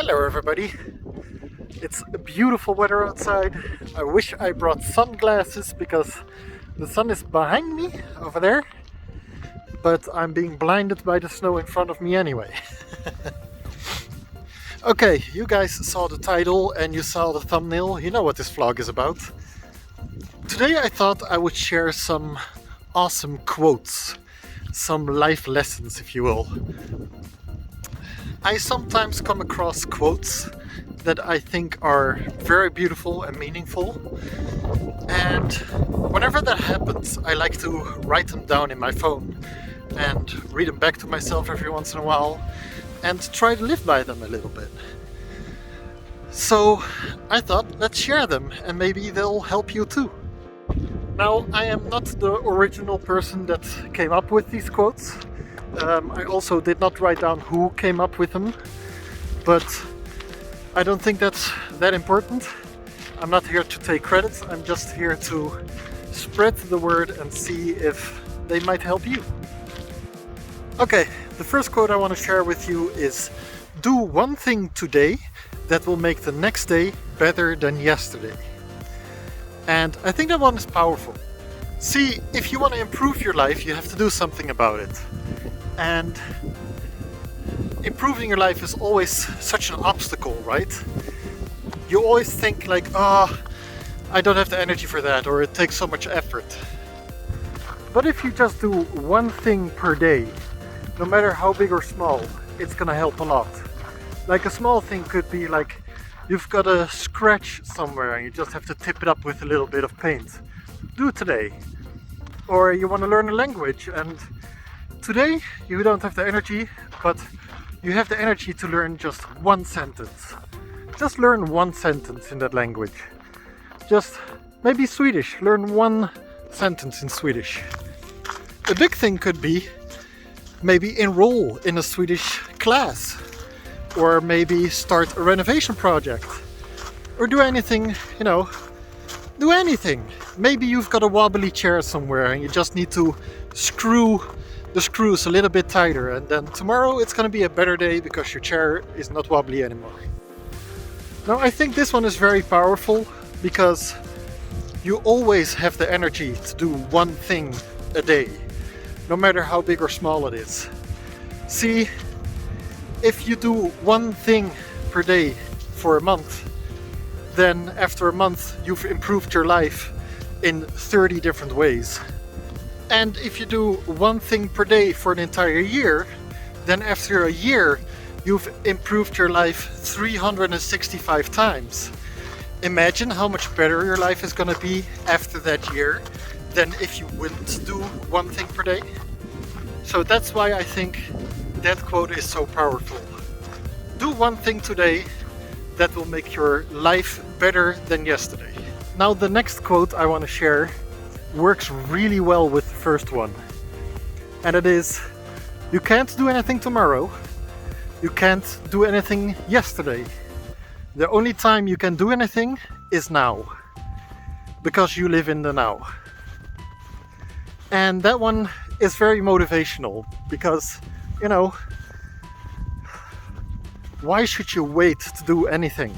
Hello everybody! It's beautiful weather outside. I wish I brought sunglasses because the sun is behind me over there, but I'm being blinded by the snow in front of me anyway. Okay, you guys saw the title and you saw the thumbnail, you know what this vlog is about. Today I thought I would share some awesome quotes, some life lessons if you will. I sometimes come across quotes that I think are very beautiful and meaningful, and whenever that happens I like to write them down in my phone and read them back to myself every once in a while and try to live by them a little bit. So I thought, let's share them and maybe they'll help you too. Now, I am not the original person that came up with these quotes. I also did not write down who came up with them, but I don't think that's that important. I'm not here to take credit, I'm just here to spread the word and see if they might help you. Okay, the first quote I want to share with you is: do one thing today that will make the next day better than yesterday. And I think that one is powerful. See, if you want to improve your life, you have to do something about it. And improving your life is always such an obstacle, right? You always think like, I don't have the energy for that, or it takes so much effort. But if you just do one thing per day, no matter how big or small, it's gonna help a lot. Like a small thing could be like, you've got a scratch somewhere and you just have to tip it up with a little bit of paint. Do it today. Or you want to learn a language and today you don't have the energy, but you have the energy to learn just one sentence. Just learn one sentence in that language. Just maybe Swedish, learn one sentence in Swedish. A big thing could be maybe enroll in a Swedish class, or maybe start a renovation project, or do anything, do anything. Maybe you've got a wobbly chair somewhere and you just need to screw the screws a little bit tighter, and then tomorrow it's going to be a better day because your chair is not wobbly anymore. Now I think this one is very powerful because you always have the energy to do one thing a day, no matter how big or small it is. See, if you do one thing per day for a month, then after a month you've improved your life in 30 different ways. And if you do one thing per day for an entire year, then after a year you've improved your life 365 times. Imagine how much better your life is going to be after that year than if you wouldn't do one thing per day. So that's why I think that quote is so powerful. Do one thing today that will make your life better than yesterday. Now the next quote I want to share works really well with the first one. And it is: you can't do anything tomorrow. You can't do anything yesterday. The only time you can do anything is now. Because you live in the now. And that one is very motivational because, why should you wait to do anything?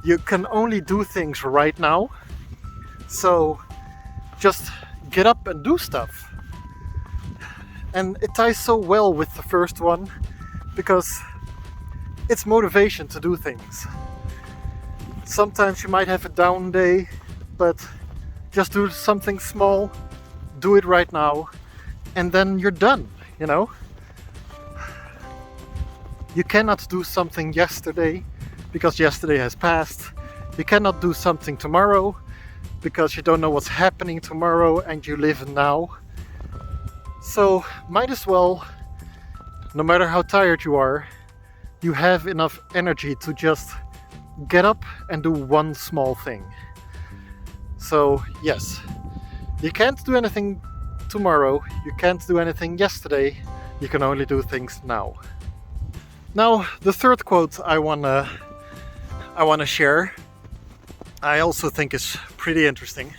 You can only do things right now. So just get up and do stuff. And it ties so well with the first one because it's motivation to do things. Sometimes you might have a down day, but just do something small, do it right now, and then you're done, You cannot do something yesterday because yesterday has passed. You cannot do something tomorrow because you don't know what's happening tomorrow and you live now. So might as well, no matter how tired you are, you have enough energy to just get up and do one small thing. So yes, you can't do anything tomorrow, you can't do anything yesterday, you can only do things now. Now the third quote I wanna share, I also think is pretty interesting.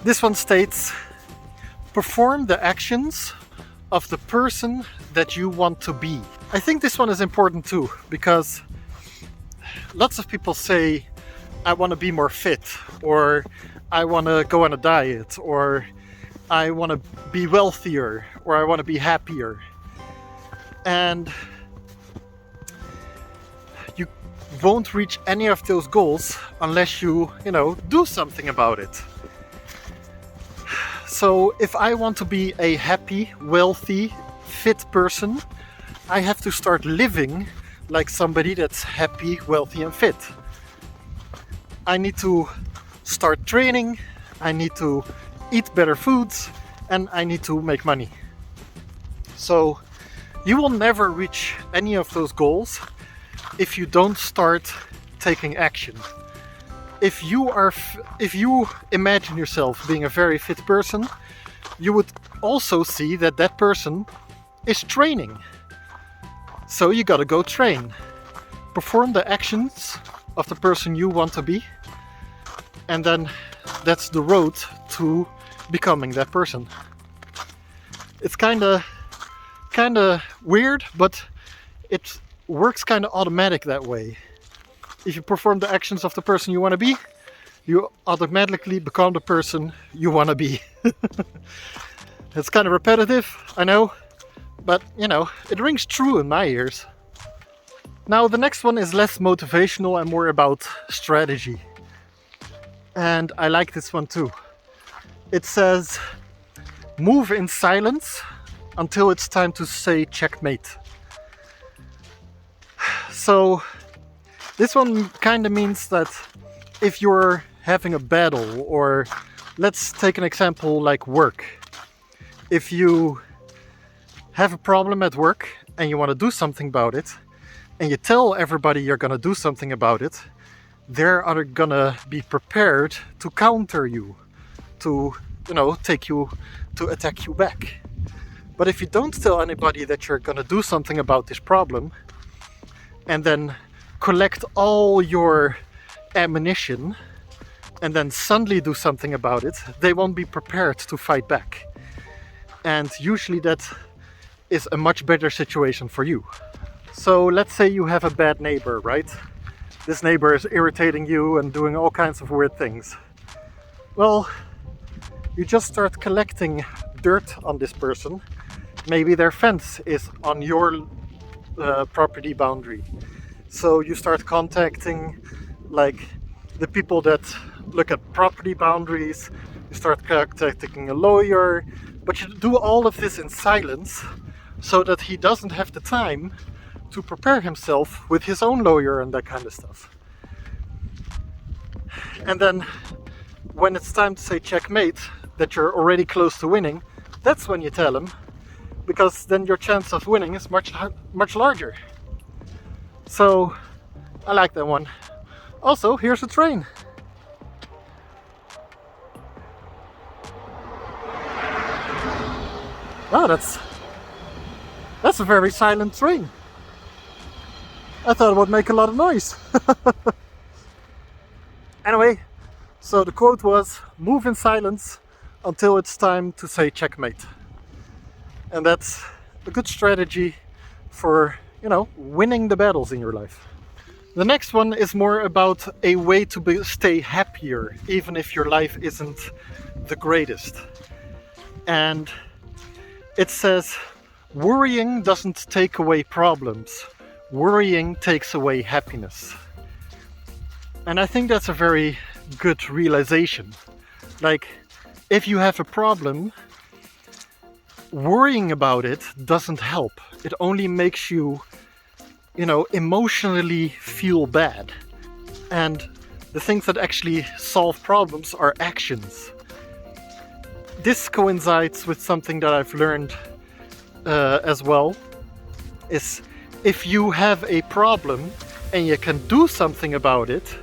This one states: perform the actions of the person that you want to be. I think this one is important too, because lots of people say, I want to be more fit, or I want to go on a diet, or I want to be wealthier, or I want to be happier. And you won't reach any of those goals unless you do something about it. So if I want to be a happy, wealthy, fit person, I have to start living like somebody that's happy, wealthy, and fit. I need to start training, I need to eat better foods, and I need to make money. So you will never reach any of those goals if you don't start taking action. If you imagine yourself being a very fit person, you would also see that that person is training. So you gotta go train. Perform the actions of the person you want to be, and then that's the road to becoming that person. It's kinda weird, but it works kinda automatic that way. If you perform the actions of the person you want to be, you automatically become the person you want to be. It's kind of repetitive, I know, but it rings true in my ears. Now the next one is less motivational and more about strategy. And I like this one too. It says, move in silence until it's time to say checkmate. So this one kind of means that if you're having a battle, or let's take an example like work. If you have a problem at work and you want to do something about it, and you tell everybody you're going to do something about it, they're going to be prepared to counter you, to attack you back. But if you don't tell anybody that you're going to do something about this problem, and then collect all your ammunition and then suddenly do something about it, they won't be prepared to fight back. And usually that is a much better situation for you. So let's say you have a bad neighbor, right? This neighbor is irritating you and doing all kinds of weird things. Well, you just start collecting dirt on this person. Maybe their fence is on your property boundary. So you start contacting like the people that look at property boundaries, you start contacting a lawyer, but you do all of this in silence so that he doesn't have the time to prepare himself with his own lawyer and that kind of stuff. And then when it's time to say checkmate, that you're already close to winning, that's when you tell him, because then your chance of winning is much larger. So I like that one. Also, here's a train. Wow, that's a very silent train. I thought it would make a lot of noise. Anyway, so the quote was, move in silence until it's time to say checkmate. And that's a good strategy for, winning the battles in your life. The next one is more about a way to stay happier, even if your life isn't the greatest. And it says, worrying doesn't take away problems. Worrying takes away happiness. And I think that's a very good realization. Like, if you have a problem, worrying about it doesn't help. It only makes you, emotionally feel bad. And the things that actually solve problems are actions. This coincides with something that I've learned as well, is if you have a problem and you can do something about it,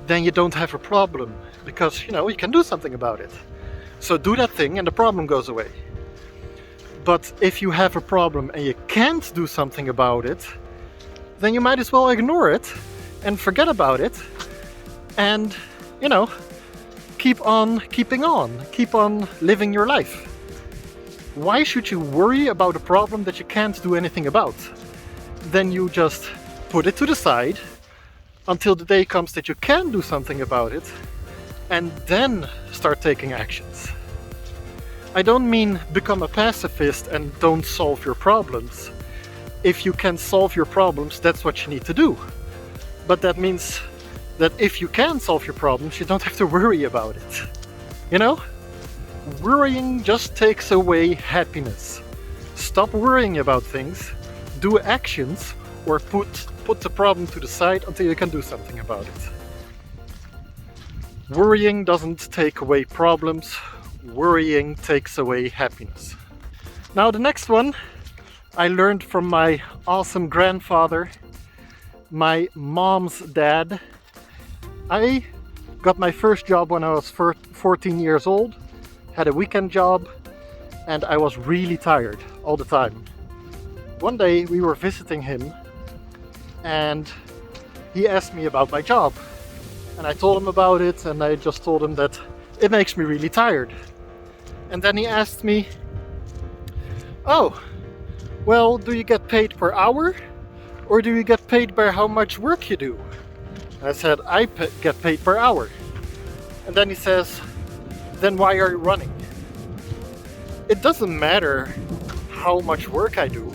then you don't have a problem, because you can do something about it. So do that thing and the problem goes away. But if you have a problem and you can't do something about it, then you might as well ignore it and forget about it and, keep on keeping on, keep on living your life. Why should you worry about a problem that you can't do anything about? then you just put it to the side until the day comes that you can do something about it, and then start taking actions. I don't mean become a pacifist and don't solve your problems. If you can solve your problems, that's what you need to do. But that means that if you can solve your problems, you don't have to worry about it. You know? Worrying just takes away happiness. Stop worrying about things, do actions, or put the problem to the side until you can do something about it. Worrying doesn't take away problems, worrying takes away happiness. Now the next one I learned from my awesome grandfather, my mom's dad. I got my first job when I was 14 years old, had a weekend job, and I was really tired all the time. One day we were visiting him and he asked me about my job, and I told him about it, and I just told him that it makes me really tired. And then he asked me, "Oh, well, do you get paid per hour or do you get paid by how much work you do?" I said, "I get paid per hour." And then he says, "Then why are you running?" It doesn't matter how much work I do,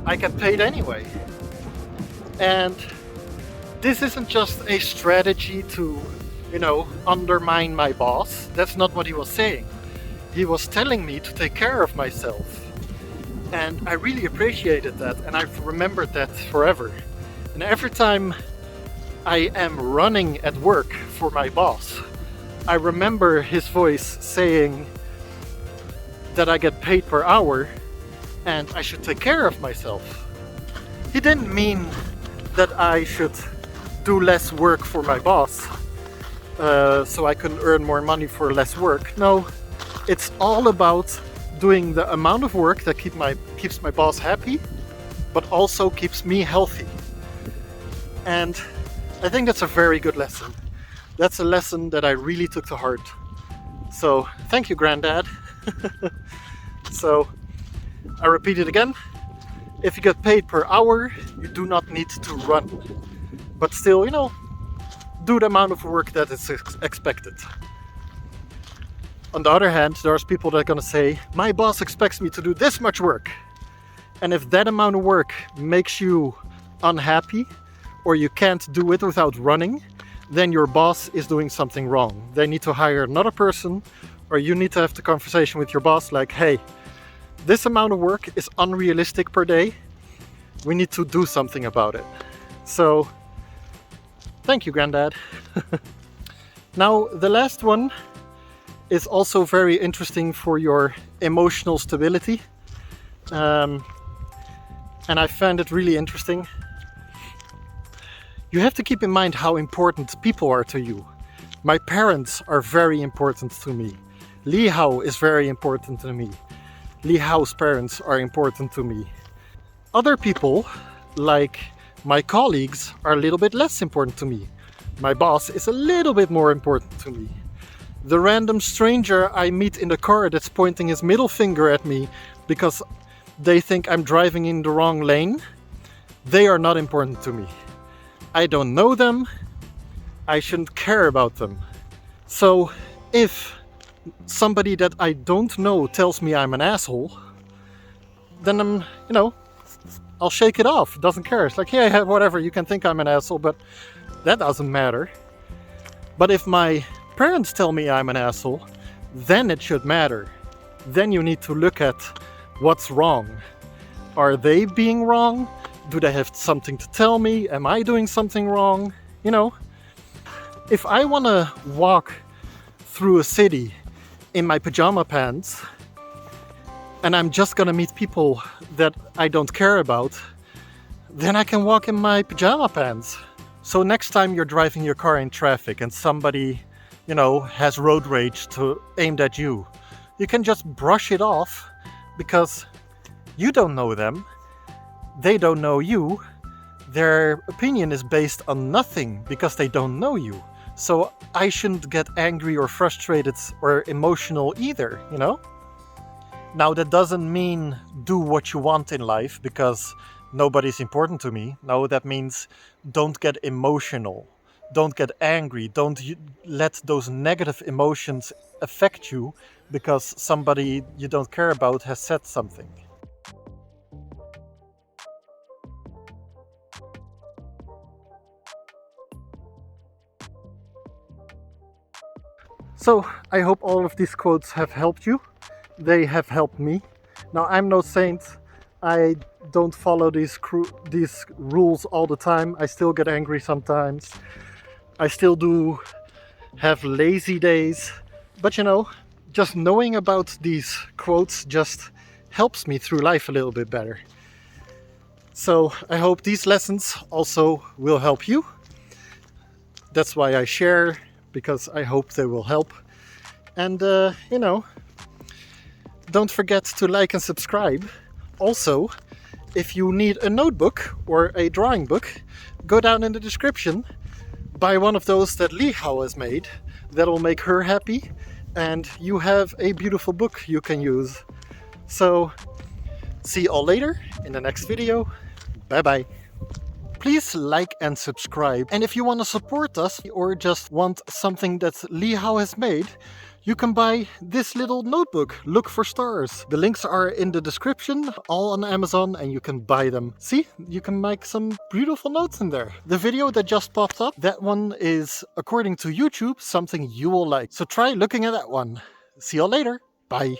I get paid anyway. And this isn't just a strategy to, undermine my boss. That's not what he was saying. He was telling me to take care of myself. And I really appreciated that, and I've remembered that forever. And every time I am running at work for my boss, I remember his voice saying that I get paid per hour and I should take care of myself. He didn't mean that I should do less work for my boss so I can earn more money for less work. No, it's all about doing the amount of work that keeps my boss happy, but also keeps me healthy. And I think that's a very good lesson. That's a lesson that I really took to heart. So thank you, Granddad. So I repeat it again. If you get paid per hour, you do not need to run. But still, do the amount of work that is expected. On the other hand, there's people that are going to say, my boss expects me to do this much work. And if that amount of work makes you unhappy, or you can't do it without running, then your boss is doing something wrong. They need to hire another person, or you need to have the conversation with your boss like, hey, this amount of work is unrealistic per day. We need to do something about it. So, thank you, Granddad. Now, the last one is also very interesting for your emotional stability. And I found it really interesting. You have to keep in mind how important people are to you. My parents are very important to me. Li Hao is very important to me. Li Hao's parents are important to me. Other people, like my colleagues, are a little bit less important to me. My boss is a little bit more important to me. The random stranger I meet in the car that's pointing his middle finger at me because they think I'm driving in the wrong lane, they are not important to me. I don't know them. I shouldn't care about them. So if somebody that I don't know tells me I'm an asshole, then I'll shake it off. Doesn't care. It's like, yeah, whatever, you can think I'm an asshole, but that doesn't matter. But if my parents tell me I'm an asshole, then it should matter. Then you need to look at what's wrong. Are they being wrong? Do they have something to tell me? Am I doing something wrong? If I want to walk through a city in my pajama pants and I'm just gonna meet people that I don't care about, then I can walk in my pajama pants. So next time you're driving your car in traffic and somebody, has road rage aimed at you, you can just brush it off because you don't know them. They don't know you. Their opinion is based on nothing because they don't know you. So I shouldn't get angry or frustrated or emotional either, Now that doesn't mean do what you want in life, because nobody's important to me. No, that means don't get emotional. Don't get angry. Don't let those negative emotions affect you because somebody you don't care about has said something. So I hope all of these quotes have helped you. They have helped me. Now I'm no saint. I don't follow these rules all the time. I still get angry sometimes. I still do have lazy days. But you know, just knowing about these quotes just helps me through life a little bit better. So I hope these lessons also will help you. That's why I share, because I hope they will help. And you know, don't forget to like and subscribe. Also, if you need a notebook or a drawing book, go down in the description, buy one of those that Lee Howe has made. That'll make her happy, and you have a beautiful book you can use. So, see you all later in the next video. Bye bye. Please like and subscribe. And if you want to support us or just want something that Lee Howe has made, you can buy this little notebook, Look for Stars. The links are in the description, all on Amazon, and you can buy them. See, you can make some beautiful notes in there. The video that just popped up, that one is, according to YouTube, something you will like. So try looking at that one. See you all later. Bye.